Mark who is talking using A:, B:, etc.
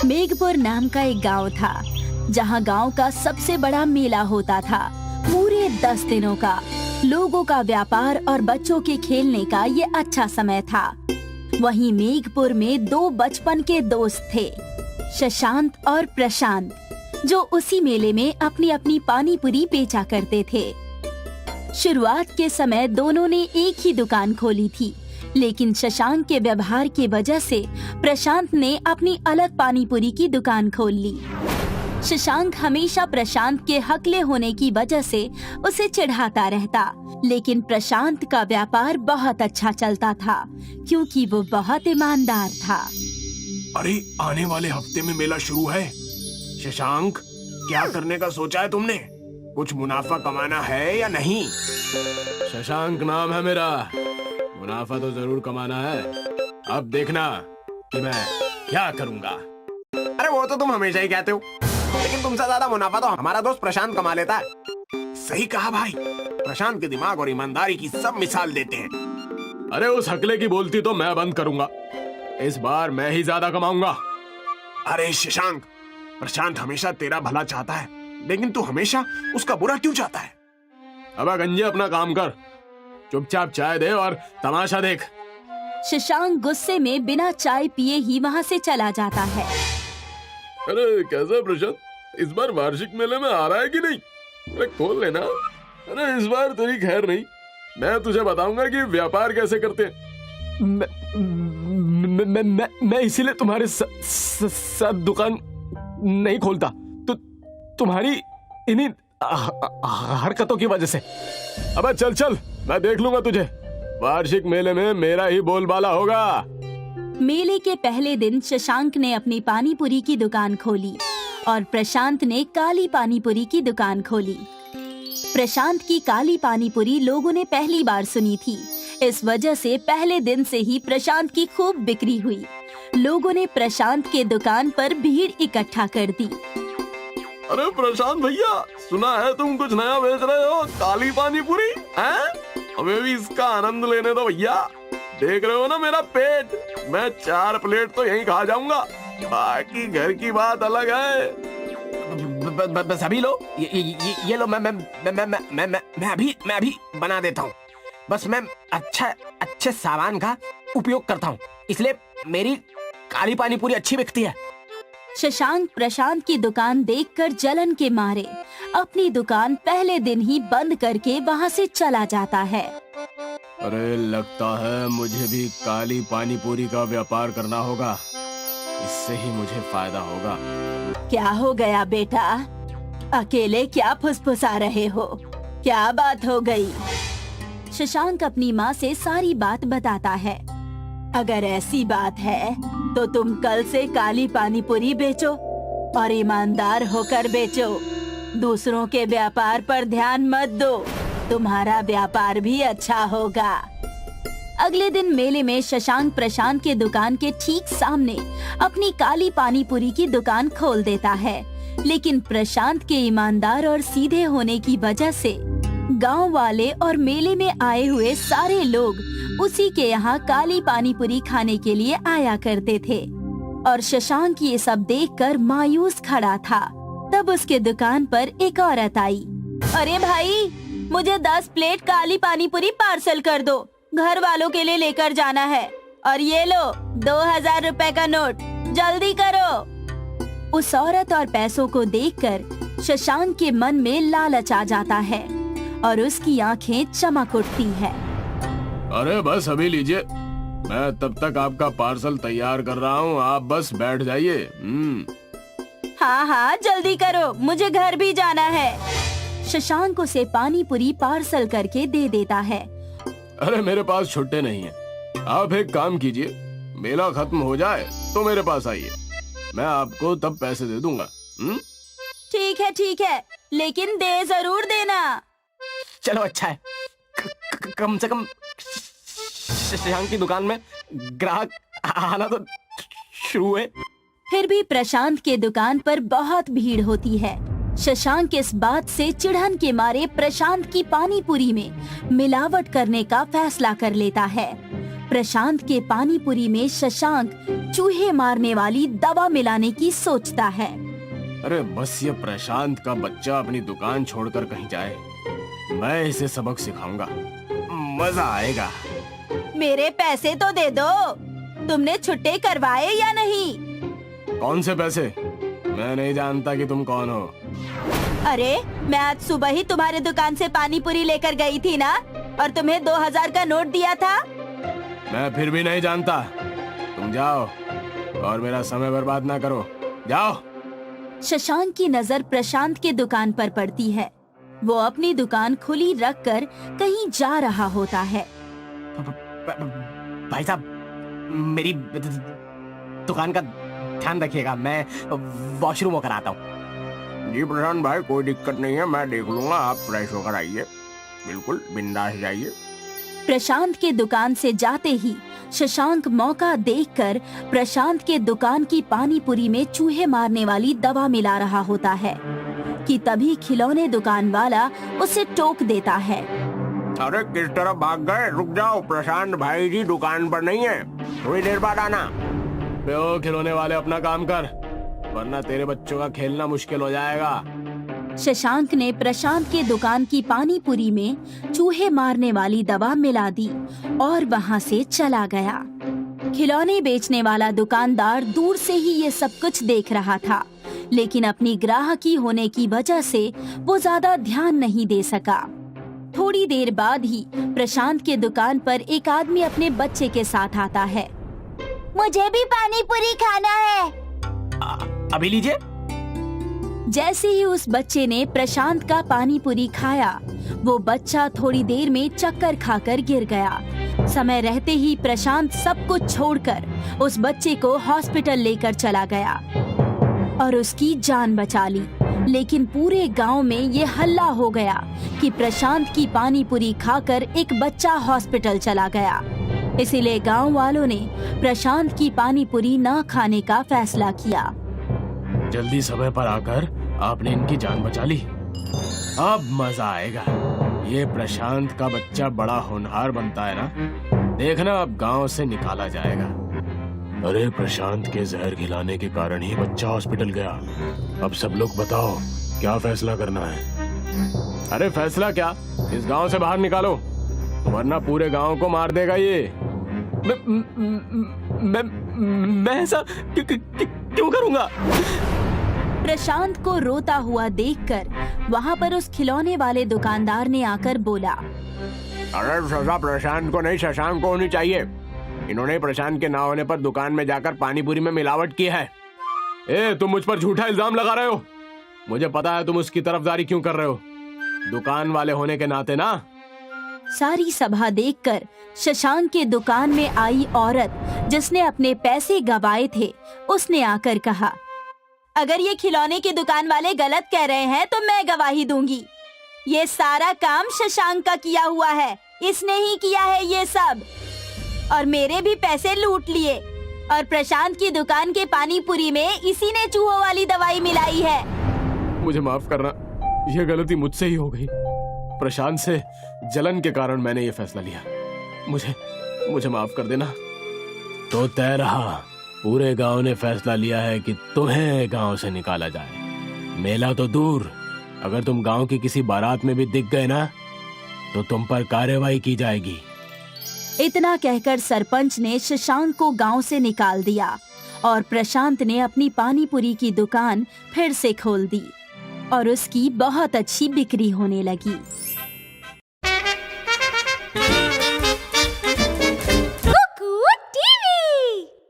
A: मेघपुर नाम का एक गांव था, जहां गांव का सबसे बड़ा मेला होता था। पूरे 10 दिनों का लोगों का व्यापार और बच्चों के खेलने का ये अच्छा समय था। वहीं मेघपुर में 2 बचपन के दोस्त थे, शशांक और प्रशांत, जो उसी मेले में अपनी अपनी पानी पूरी बेचा करते थे। शुरुआत के समय दोनों ने एक ही दुकान खोली थी, लेकिन शशांक के व्यवहार की वजह से प्रशांत ने अपनी अलग पानी पूरी की दुकान खोल ली। शशांक हमेशा प्रशांत के हकले होने की वजह से उसे चिढ़ाता रहता, लेकिन प्रशांत का व्यापार बहुत अच्छा चलता था क्योंकि वो बहुत ईमानदार था।
B: अरे आने वाले हफ्ते में मेला शुरू है। शशांक, क्या करने का सोचा है तुमने? कुछ मुनाफा कमाना है या नहीं?
C: शशांक नाम है मेरा, मुनाफा तो जरूर कमाना है। अब देखना कि मैं क्या करूंगा।
B: अरे वो तो तुम हमेशा ही कहते हो, लेकिन तुमसे ज्यादा मुनाफा तो हमारा दोस्त प्रशांत कमा लेता है। सही कहा भाई, प्रशांत के दिमाग और ईमानदारी की सब मिसाल देते हैं।
C: अरे उस हकले की बोलती तो मैं बंद करूंगा, इस बार मैं ही ज्यादा कमाऊंगा।
B: अरे शशांक, प्रशांत हमेशा तेरा भला चाहता है, लेकिन तू हमेशा उसका बुरा क्यों चाहता है?
C: अब गंजे अपना काम कर, चुपचाप चाय दे और तमाशा देख।
A: शशांक गुस्से में बिना चाय पिए ही वहाँ से चला जाता है।
C: अरे कैसा प्रशांत, इस बार वार्षिक मेले में आ रहा है कि नहीं? अरे खोल लेना। अरे इस बार तेरी खैर नहीं, मैं तुझे बताऊंगा कि व्यापार कैसे करते हैं। मैं इसीलिए तुम्हारे साथ दुकान नहीं खोलता, तो तुम्हारी इन्हीं हरकतों की वजह से। अबे चल चल, मैं देख लूंगा तुझे। वार्षिक मेले में मेरा ही बोलबाला होगा।
A: मेले के पहले दिन शशांक ने अपनी पानी पूरी की दुकान खोली और प्रशांत ने काली पानी पूरी की दुकान खोली। प्रशांत की काली पानी पूरी लोगों ने पहली बार सुनी थी, इस वजह से पहले दिन से ही प्रशांत की खूब बिक्री हुई। लोगों ने प्रशांत के दुकान पर भीड़ इकट्ठा कर दी।
C: अरे प्रशांत भैया, सुना है तुम कुछ नया बेच रहे हो, काली पानी पूरी हैं? हमें भी इसका आनंद लेने दो भैया। देख रहे हो ना मेरा पेट, मैं 4 प्लेट तो यहीं खा जाऊंगा, बाकी घर की बात अलग है।
B: बस अभी लो, ये लो, मैं अभी बना देता हूँ। बस मैं अच्छे सामान का उपयोग करता हूँ, इसलिए मेरी काली पानी पूरी अच्छी बिकती है।
A: शशांक प्रशांत की दुकान देखकर जलन के मारे अपनी दुकान पहले दिन ही बंद करके वहाँ से चला जाता है।
C: अरे लगता है मुझे भी काली पानी पूरी का व्यापार करना होगा, इससे ही मुझे फायदा होगा।
A: क्या हो गया बेटा, अकेले क्या फुसफुसा रहे हो? क्या बात हो गई? शशांक अपनी माँ से सारी बात बताता है। अगर ऐसी बात है तो तुम कल से काली पानी पूरी बेचो और ईमानदार होकर बेचो। दूसरों के व्यापार पर ध्यान मत दो, तुम्हारा व्यापार भी अच्छा होगा। अगले दिन मेले में शशांक प्रशांत के दुकान के ठीक सामने अपनी काली पानी पूरी की दुकान खोल देता है, लेकिन प्रशांत के ईमानदार और सीधे होने की वजह से गांव वाले और मेले में आए हुए सारे लोग उसी के यहाँ काली पानी पूरी खाने के लिए आया करते थे। और शशांक ये सब देखकर मायूस खड़ा था। तब उसके दुकान पर एक औरत आई। अरे भाई, मुझे 10 प्लेट काली पानी पूरी पार्सल कर दो, घर वालों के लिए लेकर जाना है। और ये लो 2000 रुपए का नोट, जल्दी करो। उस औरत और पैसों को देखकर शशांक के मन में लालच आ जाता है और उसकी आंखें चमक उठती है।
C: अरे बस अभी लीजिए, मैं तब तक आपका पार्सल तैयार कर रहा हूँ, आप बस बैठ जाइए।
A: हाँ हाँ जल्दी करो, मुझे घर भी जाना है। शशांक उसे पानी पूरी पार्सल करके दे देता है।
C: अरे मेरे पास छुट्टे नहीं है, आप एक काम कीजिए, मेला खत्म हो जाए तो मेरे पास आइए, मैं आपको तब पैसे दे दूंगा।
A: ठीक है, लेकिन दे जरूर देना।
B: चलो अच्छा है, कम से कम शशांक की दुकान में ग्राहक आना तो शुरू हुए।
A: फिर भी प्रशांत के दुकान पर बहुत भीड़ होती है। शशांक इस बात से चिढ़न के मारे प्रशांत की पानी पूरी में मिलावट करने का फैसला कर लेता है। प्रशांत के पानी पूरी में शशांक चूहे मारने वाली दवा मिलाने की सोचता है।
B: अरे बस ये प्रशांत का बच्चा अपनी दुकान छोड़कर कहीं जाए, मैं इसे सबक सिखाऊंगा, मजा आएगा।
A: मेरे पैसे तो दे दो, तुमने छुट्टे करवाए या नहीं?
B: कौन से पैसे? मैं नहीं जानता कि तुम कौन हो।
A: अरे मैं आज सुबह ही तुम्हारे दुकान से पानी पूरी लेकर गई थी ना, और तुम्हें 2000 का नोट दिया था।
B: मैं फिर भी नहीं जानता, तुम जाओ और मेरा समय बर्बाद ना करो, जाओ।
A: शशांक की नजर प्रशांत के दुकान पर पड़ती है। वो अपनी दुकान खुली रखकर कहीं जा रहा होता है।
B: भाई साहब, मेरी दुकान का ध्यान रखिएगा, मैं वॉशरूम होकर आता हूँ। जी प्रशांत भाई, कोई दिक्कत नहीं है, मैं देख लूंगा, आप फ्रेश होकर आइए, बिल्कुल बिंदास जाइए।
A: प्रशांत के दुकान से जाते ही शशांक मौका देखकर प्रशांत के दुकान की पानी पूरी में चूहे मारने वाली दवा मिला रहा होता है कि तभी खिलौने दुकान वाला उसे टोक देता है।
B: अरे किस तरफ भाग गए? रुक जाओ, प्रशांत भाई जी दुकान पर नहीं है, थोड़ी देर बाद आना। ओ खिलौने वाले, अपना काम कर, वरना तेरे बच्चों का खेलना मुश्किल हो जाएगा।
A: शशांक ने प्रशांत के दुकान की पानी पूरी में चूहे मारने वाली दवा मिला दी और वहाँ से चला गया। खिलौने बेचने वाला दुकानदार दूर से ही ये सब कुछ देख रहा था, लेकिन अपनी ग्राहकी होने की वजह से वो ज्यादा ध्यान नहीं दे सका। थोड़ी देर बाद ही प्रशांत के दुकान पर एक आदमी अपने बच्चे के साथ आता है। मुझे भी पानी पूरी खाना है।
B: अभी लीजिए।
A: जैसे ही उस बच्चे ने प्रशांत का पानी पूरी खाया, वो बच्चा थोड़ी देर में चक्कर खाकर गिर गया। समय रहते ही प्रशांत सब कुछ छोड़कर उस बच्चे को हॉस्पिटल लेकर चला गया और उसकी जान बचा ली। लेकिन पूरे गांव में ये हल्ला हो गया कि प्रशांत की पानी पूरी खाकर एक बच्चा हॉस्पिटल चला गया। इसीलिए गांव वालों ने प्रशांत की पानी पूरी न खाने का फैसला किया।
B: जल्दी समय पर आकर आपने इनकी जान बचा ली, अब मजा आएगा। ये प्रशांत का बच्चा बड़ा होनहार बनता है ना, देखना अब गांव से निकाला जाएगा। अरे प्रशांत के जहर खिलाने के कारण ही बच्चा हॉस्पिटल गया। अब सब लोग बताओ क्या फैसला करना है? अरे फैसला क्या, इस गांव से बाहर निकालो, वरना पूरे गांव को मार देगा ये। मैं ऐसा क्यों करूंगा?
A: प्रशांत को रोता हुआ देखकर वहाँ पर उस खिलौने वाले दुकानदार ने आकर बोला,
B: अरे सजा प्रशांत को नहीं, शशांक को होनी चाहिए। इन्होंने प्रशांत के ना होने पर दुकान में जाकर पानी पूरी में मिलावट की है। ए, तुम मुझ पर झूठा इल्जाम लगा रहे हो। मुझे पता है तुम उसकी तरफदारी क्यों कर रहे हो, दुकान वाले होने के नाते ना।
A: सारी सभा देखकर शशांक के दुकान में आई औरत जिसने अपने पैसे गवाए थे, उसने आकर कहा, अगर ये खिलौने की दुकान वाले गलत कह रहे हैं तो मैं गवाही दूंगी। ये सारा काम शशांक का किया हुआ है, इसने ही किया है ये सब, और मेरे भी पैसे लूट लिए। और प्रशांत की दुकान के पानी पूरी में इसी ने चूहों वाली दवाई मिलाई है।
B: मुझे माफ करना, यह गलती मुझसे ही हो गई। प्रशांत से जलन के कारण मैंने ये फैसला लिया, मुझे माफ कर देना। तो तय रहा, पूरे गांव ने फैसला लिया है कि तुम्हें गांव से निकाला जाए। मेला तो दूर, अगर तुम गांव की किसी बारात में भी दिख गए ना, तो तुम पर कार्रवाई की जाएगी।
A: इतना कहकर सरपंच ने शशांक को गांव से निकाल दिया और प्रशांत ने अपनी पानी पूरी की दुकान फिर से खोल दी और उसकी बहुत अच्छी बिक्री होने लगी।